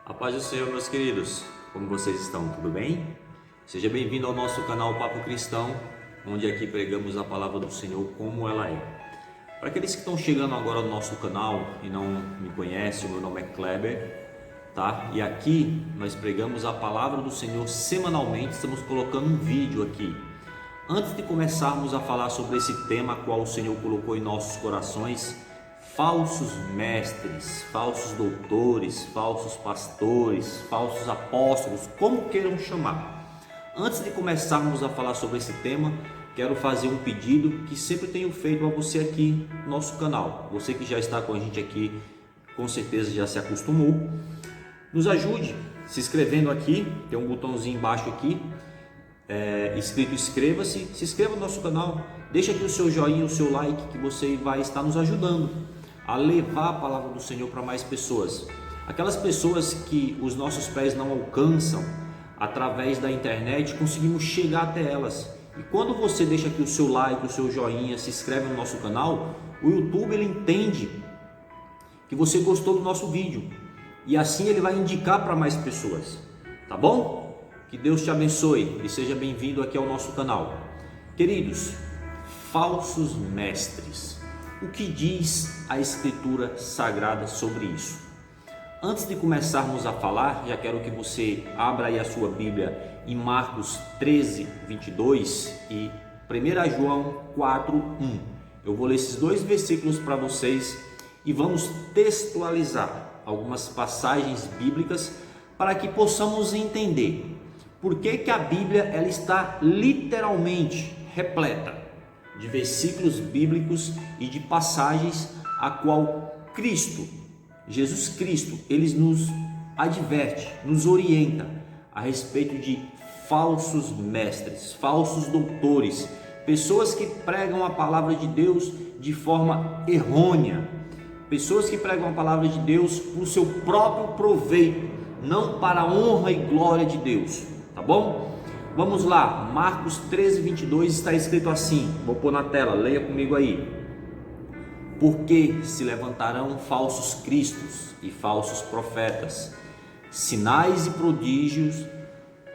A paz do Senhor, meus queridos, como vocês estão? Tudo bem? Seja bem-vindo ao nosso canal Papo Cristão, onde aqui pregamos a palavra do Senhor como ela é. Para aqueles que estão chegando agora no nosso canal e não me conhecem, o meu nome é Kleber, tá? E aqui nós pregamos a palavra do Senhor semanalmente, estamos colocando um vídeo aqui. Antes de começarmos a falar sobre esse tema qual o Senhor colocou em nossos corações, falsos mestres, falsos doutores, falsos pastores, falsos apóstolos, como queiram chamar. Antes de começarmos a falar sobre esse tema, quero fazer um pedido que sempre tenho feito a você aqui no nosso canal. Você que já está com a gente aqui, com certeza já se acostumou. Nos ajude se inscrevendo aqui, tem um botãozinho embaixo aqui, escrito inscreva-se, se inscreva no nosso canal, deixa aqui o seu joinha, o seu like, que você vai estar nos ajudando a levar a palavra do Senhor para mais pessoas. Aquelas pessoas que os nossos pés não alcançam, através da internet conseguimos chegar até elas. E quando você deixa aqui o seu like, o seu joinha, se inscreve no nosso canal, o YouTube ele entende que você gostou do nosso vídeo e assim ele vai indicar para mais pessoas, tá bom? Que Deus te abençoe e seja bem-vindo aqui ao nosso canal. Queridos, falsos mestres, o que diz a Escritura Sagrada sobre isso? Antes de começarmos a falar, já quero que você abra aí a sua Bíblia em Marcos 13, 22 e 1 João 4, 1. Eu vou ler esses dois versículos para vocês e vamos textualizar algumas passagens bíblicas para que possamos entender por que a Bíblia ela está literalmente repleta de versículos bíblicos e de passagens a qual Cristo, Jesus Cristo, ele nos adverte, nos orienta a respeito de falsos mestres, falsos doutores, pessoas que pregam a palavra de Deus de forma errônea, pessoas que pregam a palavra de Deus por seu próprio proveito, não para a honra e glória de Deus, tá bom? Vamos lá, Marcos 13, 22 está escrito assim, vou pôr na tela, leia comigo aí. Porque se levantarão falsos cristos e falsos profetas, sinais e prodígios,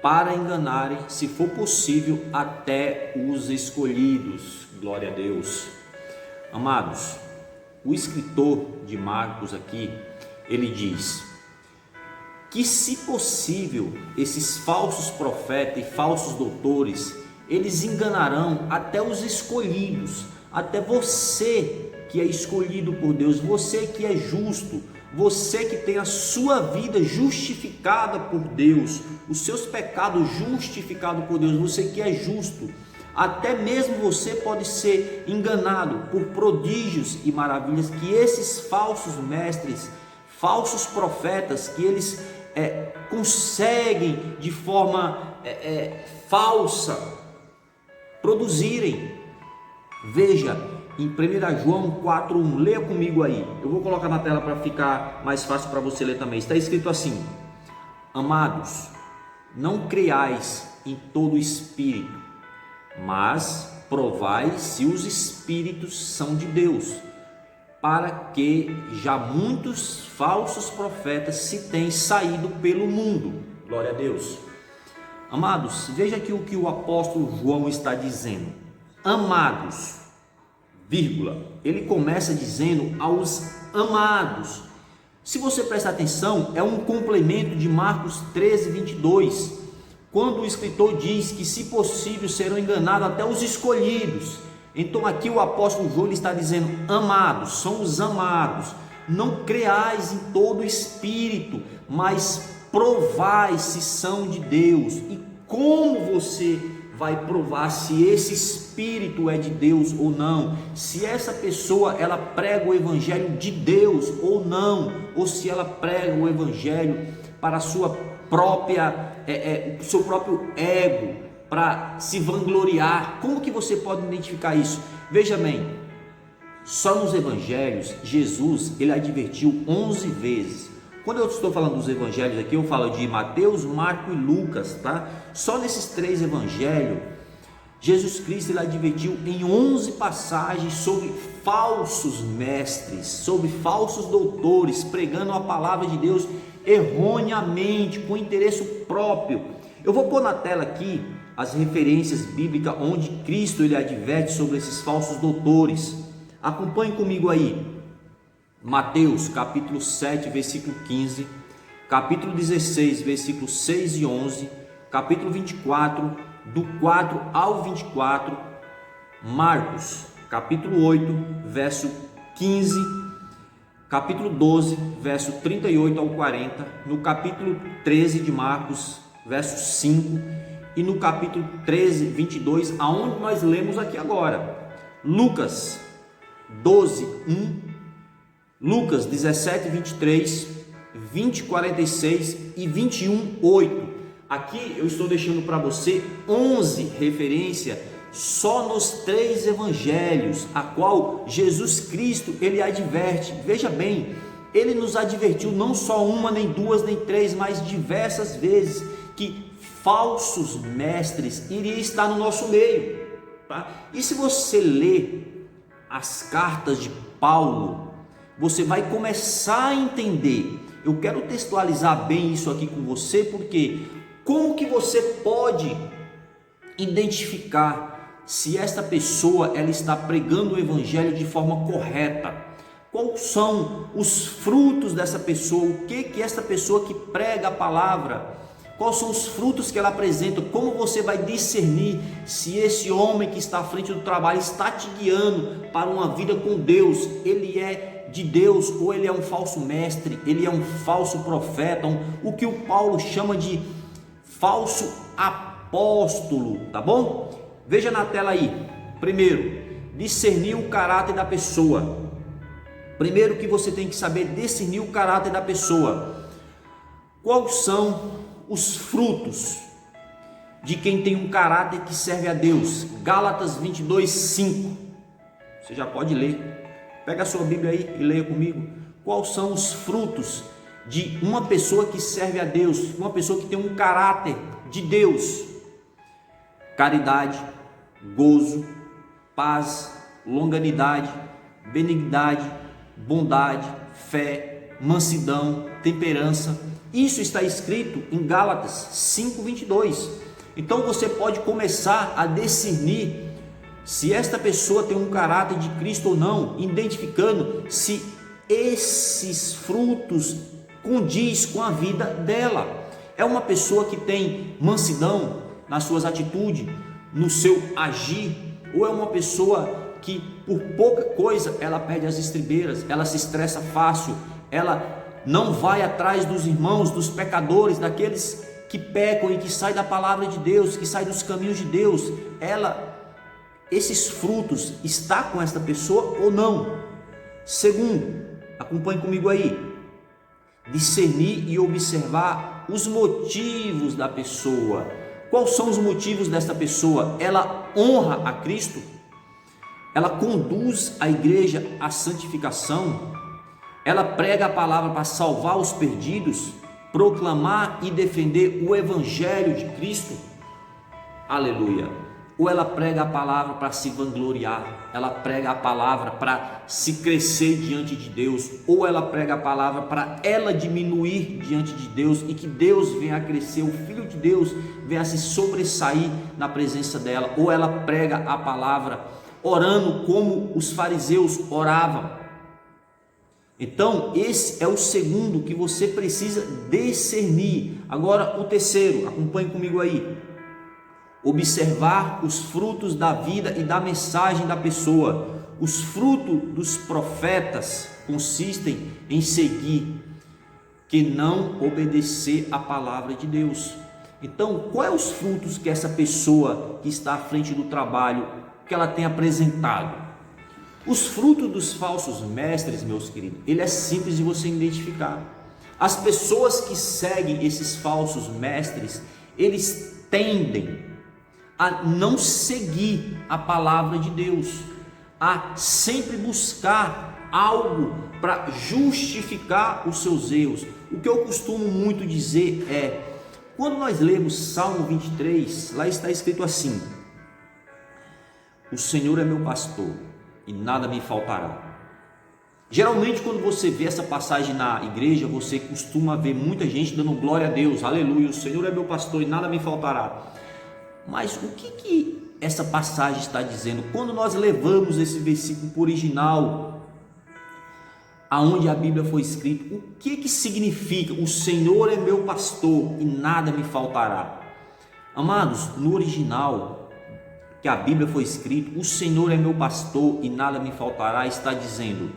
para enganarem, se for possível, até os escolhidos. Glória a Deus. Amados, o escritor de Marcos aqui, ele diz que, se possível, esses falsos profetas e falsos doutores, eles enganarão até os escolhidos, até você que é escolhido por Deus, você que é justo, você que tem a sua vida justificada por Deus, os seus pecados justificados por Deus, você que é justo, até mesmo você pode ser enganado por prodígios e maravilhas que esses falsos mestres, falsos profetas, que eles conseguem de forma falsa produzirem. Veja em 1 João 4,1, leia comigo aí, eu vou colocar na tela para ficar mais fácil para você ler também. Está escrito assim: amados, não creiais em todo espírito, mas provai se os espíritos são de Deus, para que já muitos falsos profetas se têm saído pelo mundo. Glória a Deus. Amados, veja aqui o que o apóstolo João está dizendo. Amados, vírgula, ele começa dizendo aos amados. Se você prestar atenção, é um complemento de Marcos 13, 22, quando o escritor diz que, se possível, serão enganados até os escolhidos. Então aqui o apóstolo João está dizendo: amados, são os amados, não creais em todo espírito, mas provai se são de Deus. E como você vai provar se esse espírito é de Deus ou não? Se essa pessoa ela prega o evangelho de Deus ou não, ou se ela prega o evangelho para a sua própria seu próprio ego, para se vangloriar. Como que você pode identificar isso? Veja bem, só nos evangelhos Jesus ele advertiu 11 vezes. Quando eu estou falando dos evangelhos aqui, eu falo de Mateus, Marcos e Lucas, tá? Só nesses 3 evangelhos, Jesus Cristo ele advertiu em 11 passagens sobre falsos mestres, sobre falsos doutores, pregando a palavra de Deus erroneamente, com interesse próprio. Eu vou pôr na tela aqui as referências bíblicas onde Cristo ele adverte sobre esses falsos doutores. Acompanhe comigo aí. Mateus capítulo 7, versículo 15, capítulo 16, versículos 6 e 11, capítulo 24, do 4 ao 24, Marcos capítulo 8, verso 15, capítulo 12, verso 38 ao 40, no capítulo 13 de Marcos, verso 5, e no capítulo 13, 22, aonde nós lemos aqui agora. Lucas 12, 1, Lucas 17, 23, 20, 46 e 21, 8. Aqui eu estou deixando para você 11 referências só nos 3 evangelhos, a qual Jesus Cristo ele adverte. Veja bem, ele nos advertiu não só uma, nem duas, nem três, mas diversas vezes que falsos mestres iriam estar no nosso meio, tá? E se você ler as cartas de Paulo, você vai começar a entender. Eu quero textualizar bem isso aqui com você, porque como que você pode identificar se esta pessoa ela está pregando o evangelho de forma correta? Quais são os frutos dessa pessoa? O que esta pessoa que prega a palavra, quais são os frutos que ela apresenta? Como você vai discernir se esse homem que está à frente do trabalho está te guiando para uma vida com Deus? Ele é de Deus ou ele é um falso mestre? Ele é um falso profeta? O que o Paulo chama de falso apóstolo, tá bom? Veja na tela aí. Primeiro, discernir o caráter da pessoa. Primeiro que você tem que saber discernir o caráter da pessoa. Quais são os frutos de quem tem um caráter que serve a Deus? Gálatas 22, 5. Você já pode ler. Pega a sua Bíblia aí e leia comigo. Quais são os frutos de uma pessoa que serve a Deus, uma pessoa que tem um caráter de Deus? Caridade, gozo, paz, longanimidade, benignidade, bondade, fé, mansidão, temperança. Isso está escrito em Gálatas 5:22. Então você pode começar a discernir se esta pessoa tem um caráter de Cristo ou não, identificando se esses frutos condiz com a vida dela. É uma pessoa que tem mansidão nas suas atitudes, no seu agir, ou é uma pessoa que por pouca coisa ela perde as estribeiras, ela se estressa fácil, ela não vai atrás dos irmãos, dos pecadores, daqueles que pecam e que saem da palavra de Deus, que saem dos caminhos de Deus? Esses frutos está com esta pessoa ou não? Segundo, acompanhe comigo aí, discernir e observar os motivos da pessoa. Quais são os motivos desta pessoa? Ela honra a Cristo? Ela conduz a igreja à santificação? Ela prega a palavra para salvar os perdidos, proclamar e defender o evangelho de Cristo? Aleluia! Ou ela prega a palavra para se vangloriar, ela prega a palavra para se crescer diante de Deus, ou ela prega a palavra para ela diminuir diante de Deus e que Deus venha a crescer, o Filho de Deus venha a se sobressair na presença dela? Ou ela prega a palavra orando como os fariseus oravam? Então esse é o segundo que você precisa discernir. Agora o terceiro, acompanhe comigo aí. Observar os frutos da vida e da mensagem da pessoa. Os frutos dos profetas consistem em seguir, que não obedecer à palavra de Deus. Então, quais os frutos que essa pessoa que está à frente do trabalho, que ela tem apresentado? Os frutos dos falsos mestres, meus queridos, ele é simples de você identificar. As pessoas que seguem esses falsos mestres, eles tendem a não seguir a palavra de Deus, a sempre buscar algo para justificar os seus erros. O que eu costumo muito dizer é, quando nós lemos Salmo 23, lá está escrito assim: o Senhor é meu pastor e nada me faltará. Geralmente quando você vê essa passagem na igreja, você costuma ver muita gente dando glória a Deus, aleluia, o Senhor é meu pastor e nada me faltará. Mas o que essa passagem está dizendo? Quando nós levamos esse versículo para o original, aonde a Bíblia foi escrita, o que significa o Senhor é meu pastor e nada me faltará? Amados, no original que a Bíblia foi escrita, o Senhor é meu pastor e nada me faltará, está dizendo,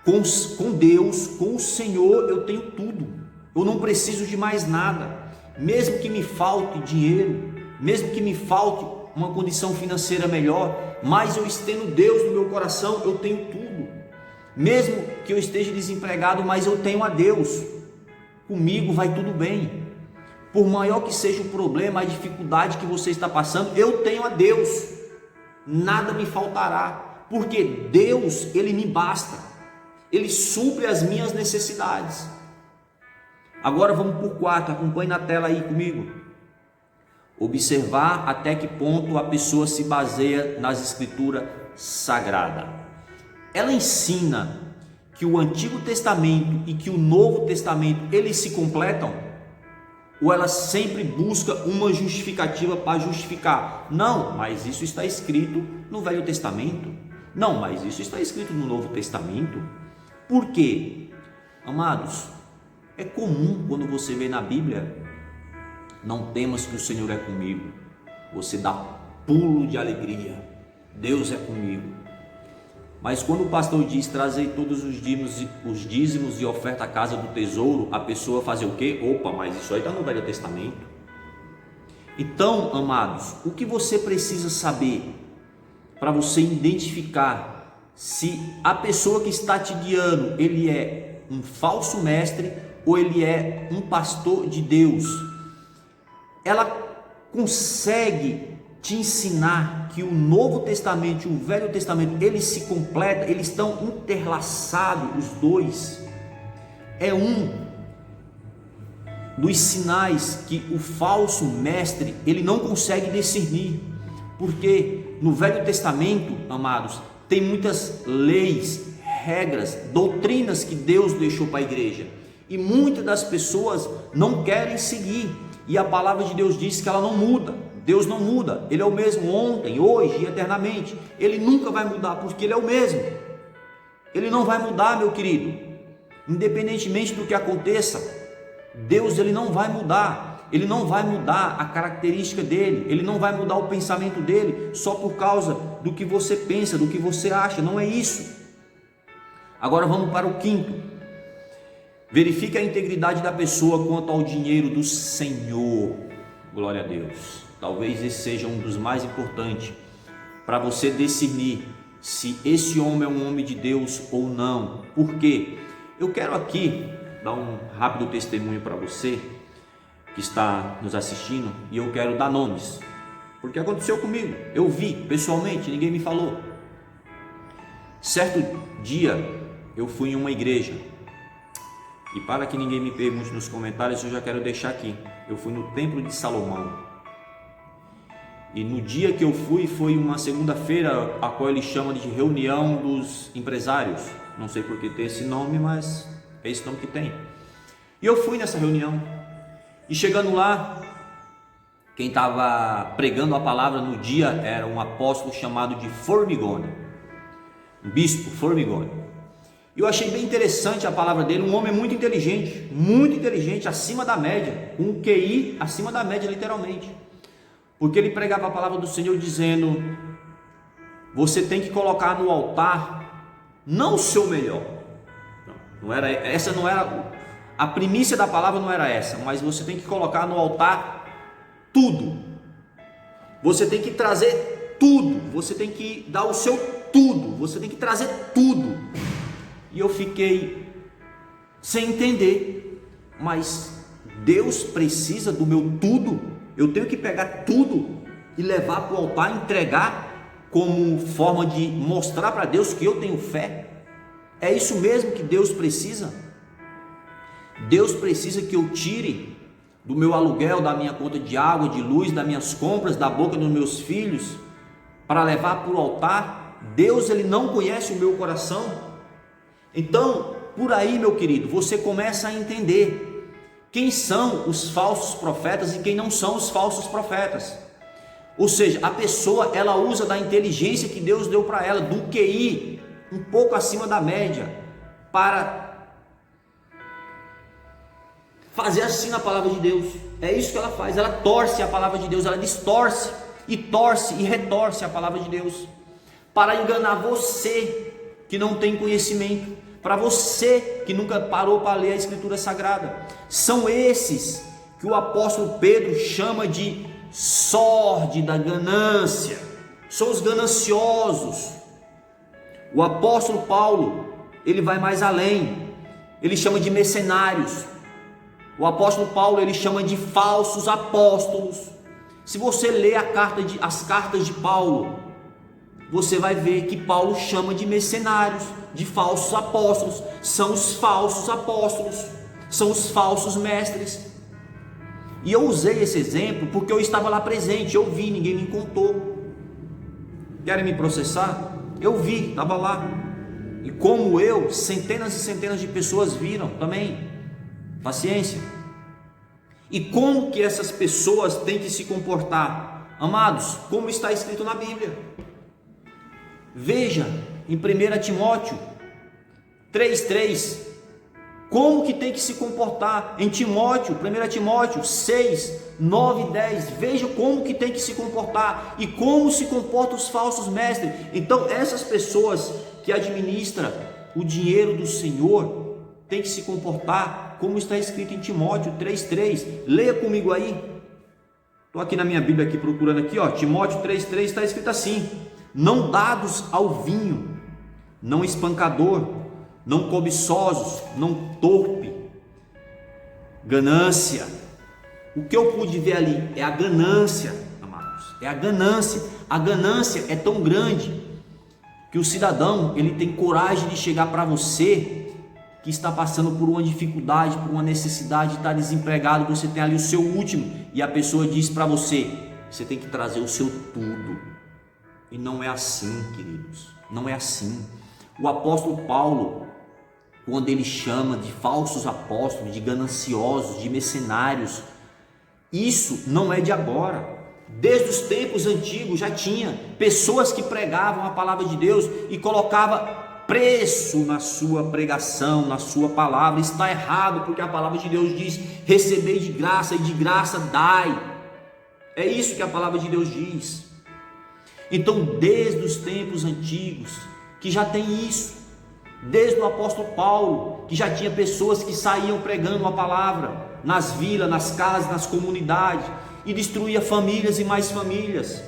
com Deus, com o Senhor eu tenho tudo, eu não preciso de mais nada, mesmo que me falte dinheiro, mesmo que me falte uma condição financeira melhor, mas eu estendo Deus no meu coração, eu tenho tudo. Mesmo que eu esteja desempregado, mas eu tenho a Deus, comigo vai tudo bem. Por maior que seja o problema, a dificuldade que você está passando, eu tenho a Deus, nada me faltará, porque Deus, Ele me basta, Ele supre as minhas necessidades. Agora vamos por 4, acompanhe na tela aí comigo. Observar até que ponto a pessoa se baseia nas escrituras sagradas. Ela ensina que o Antigo Testamento e que o Novo Testamento, eles se completam? Ou ela sempre busca uma justificativa para justificar? Não, mas isso está escrito no Velho Testamento. Não, mas isso está escrito no Novo Testamento. Por quê? Amados, é comum quando você vê na Bíblia, não temas que o Senhor é comigo, você dá pulo de alegria, Deus é comigo. Mas quando o pastor diz, trazei todos os dízimos e oferta à casa do tesouro, a pessoa fazer o quê? Opa, mas isso aí está no Velho Testamento. Então, amados, o que você precisa saber para você identificar se a pessoa que está te guiando, ele é um falso mestre ou ele é um pastor de Deus? Ela consegue te ensinar que o Novo Testamento e o Velho Testamento, eles se completam, eles estão interlaçados, os dois. É um dos sinais que o falso mestre, ele não consegue discernir, porque no Velho Testamento, amados, tem muitas leis, regras, doutrinas que Deus deixou para a igreja, e muitas das pessoas não querem seguir, e a palavra de Deus diz que ela não muda. Deus não muda, Ele é o mesmo ontem, hoje e eternamente. Ele nunca vai mudar, porque Ele é o mesmo. Ele não vai mudar, meu querido, independentemente do que aconteça. Deus, Ele não vai mudar. Ele não vai mudar a característica dele, Ele não vai mudar o pensamento dele só por causa do que você pensa, do que você acha. Não é isso. Agora vamos para o 5º. Verifique a integridade da pessoa quanto ao dinheiro do Senhor. Glória a Deus. Talvez esse seja um dos mais importantes para você discernir se esse homem é um homem de Deus ou não. Por quê? Eu quero aqui dar um rápido testemunho para você que está nos assistindo, e eu quero dar nomes, porque aconteceu comigo. Eu vi pessoalmente, ninguém me falou. Certo dia eu fui em uma igreja, e para que ninguém me pergunte nos comentários, eu já quero deixar aqui. Eu fui no Templo de Salomão. E no dia que eu fui, foi uma segunda-feira, a qual eles chamam de reunião dos empresários. Não sei por que tem esse nome, mas é esse nome que tem. E eu fui nessa reunião. E chegando lá, quem estava pregando a palavra no dia era um apóstolo chamado de Formigoni. Um bispo Formigoni. E eu achei bem interessante a palavra dele, um homem muito inteligente, acima da média, com um QI acima da média, literalmente. Porque ele pregava a palavra do Senhor dizendo, você tem que colocar no altar, não o seu melhor. Essa não era, a primícia da palavra não era essa, mas você tem que colocar no altar tudo. Você tem que trazer tudo, você tem que dar o seu tudo, você tem que trazer tudo. E eu fiquei sem entender, mas Deus precisa do meu tudo? Eu tenho que pegar tudo e levar para o altar, entregar como forma de mostrar para Deus que eu tenho fé? É isso mesmo que Deus precisa? Deus precisa que eu tire do meu aluguel, da minha conta de água, de luz, das minhas compras, da boca dos meus filhos, para levar para o altar? Deus, Ele não conhece o meu coração? Então, por aí, meu querido, você começa a entender quem são os falsos profetas e quem não são os falsos profetas. Ou seja, a pessoa, ela usa da inteligência que Deus deu para ela, do QI um pouco acima da média, para fazer assim na palavra de Deus. É isso que ela faz, ela torce a palavra de Deus, ela distorce e torce e retorce a palavra de Deus, para enganar você que não tem conhecimento, para você que nunca parou para ler a Escritura Sagrada. São esses que o apóstolo Pedro chama de sórdida ganância, são os gananciosos. O apóstolo Paulo, ele vai mais além, ele chama de mercenários. O apóstolo Paulo, ele chama de falsos apóstolos. Se você ler as cartas de Paulo, você vai ver que Paulo chama de mercenários, de falsos apóstolos. São os falsos apóstolos, são os falsos mestres. E eu usei esse exemplo porque eu estava lá presente, eu vi, ninguém me contou. Querem me processar? Eu vi, estava lá. E como eu, centenas e centenas de pessoas viram também. Paciência. E como que essas pessoas têm que se comportar? Amados, como está escrito na Bíblia. Veja em 1 Timóteo 3,3, como que tem que se comportar. Em Timóteo, 1 Timóteo 6, 9 e 10, veja como que tem que se comportar e como se comportam os falsos mestres. Então essas pessoas que administram o dinheiro do Senhor tem que se comportar como está escrito em Timóteo 3,3, leia comigo aí. Estou aqui na minha Bíblia aqui procurando aqui, ó, Timóteo 3,3 está escrito assim: não dados ao vinho, não espancador, não cobiçosos, não torpe, ganância. O que eu pude ver ali é a ganância, amados, é a ganância. A ganância é tão grande que o cidadão, ele tem coragem de chegar para você que está passando por uma dificuldade, por uma necessidade, está desempregado, você tem ali o seu último, e a pessoa diz para você, você tem que trazer o seu tudo. E não é assim, queridos, não é assim. O apóstolo Paulo, quando ele chama de falsos apóstolos, de gananciosos, de mercenários, isso não é de agora. Desde os tempos antigos já tinha pessoas que pregavam a palavra de Deus e colocava preço na sua pregação, na sua palavra. Está errado, porque a palavra de Deus diz: recebei de graça e de graça dai. É isso que a palavra de Deus diz. Então, desde os tempos antigos, que já tem isso, desde o apóstolo Paulo, que já tinha pessoas que saíam pregando a palavra nas vilas, nas casas, nas comunidades, e destruía famílias e mais famílias.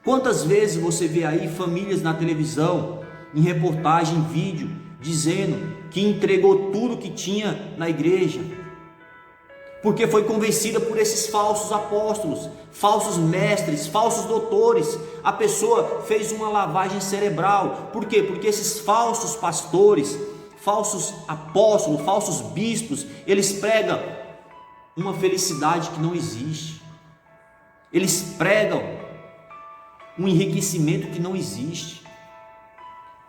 Quantas vezes você vê aí famílias na televisão, em reportagem, em vídeo, dizendo que entregou tudo que tinha na igreja, porque foi convencida por esses falsos apóstolos, falsos mestres, falsos doutores. A pessoa fez uma lavagem cerebral. Por quê? Porque esses falsos pastores, falsos apóstolos, falsos bispos, eles pregam uma felicidade que não existe. Eles pregam um enriquecimento que não existe.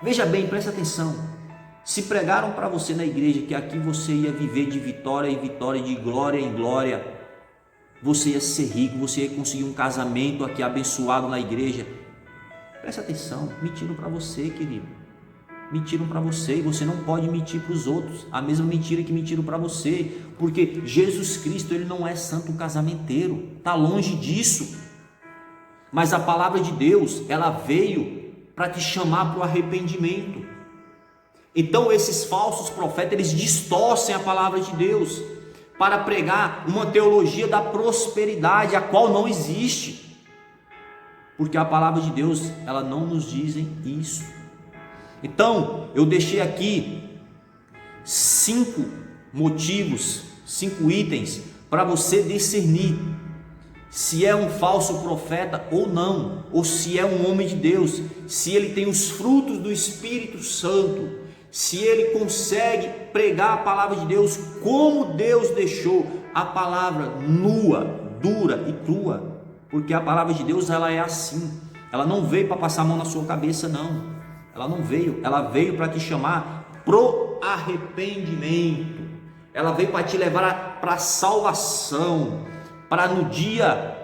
Veja bem, presta atenção. Se pregaram para você na igreja que aqui você ia viver de vitória em vitória, de glória em glória, você ia ser rico, você ia conseguir um casamento aqui abençoado na igreja, presta atenção, mentiram para você, querido. Mentiram para você, e você não pode mentir para os outros a mesma mentira que mentiram para você, porque Jesus Cristo, ele não é santo casamenteiro, está longe disso. Mas a palavra de Deus, ela veio para te chamar para o arrependimento. Então esses falsos profetas, eles distorcem a palavra de Deus para pregar uma teologia da prosperidade, a qual não existe, porque a palavra de Deus, ela não nos diz isso. Então eu deixei aqui 5 motivos, 5 itens para você discernir se é um falso profeta ou não, ou se é um homem de Deus, se ele tem os frutos do Espírito Santo, se ele consegue pregar a palavra de Deus como Deus deixou, a palavra nua, dura e crua, porque a palavra de Deus, ela é assim, ela não veio para passar a mão na sua cabeça, não, ela não veio, ela veio para te chamar pro arrependimento. Ela veio para te levar para a salvação, para no dia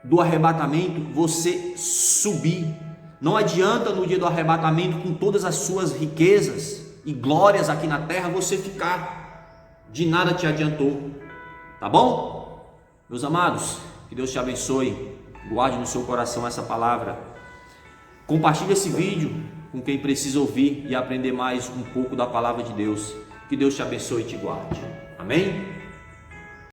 do arrebatamento você subir. Não adianta no dia do arrebatamento, com todas as suas riquezas e glórias aqui na terra, você ficar. De nada te adiantou. Tá bom? Meus amados, que Deus te abençoe. Guarde no seu coração essa palavra. Compartilhe esse vídeo com quem precisa ouvir e aprender mais um pouco da palavra de Deus. Que Deus te abençoe e te guarde. Amém?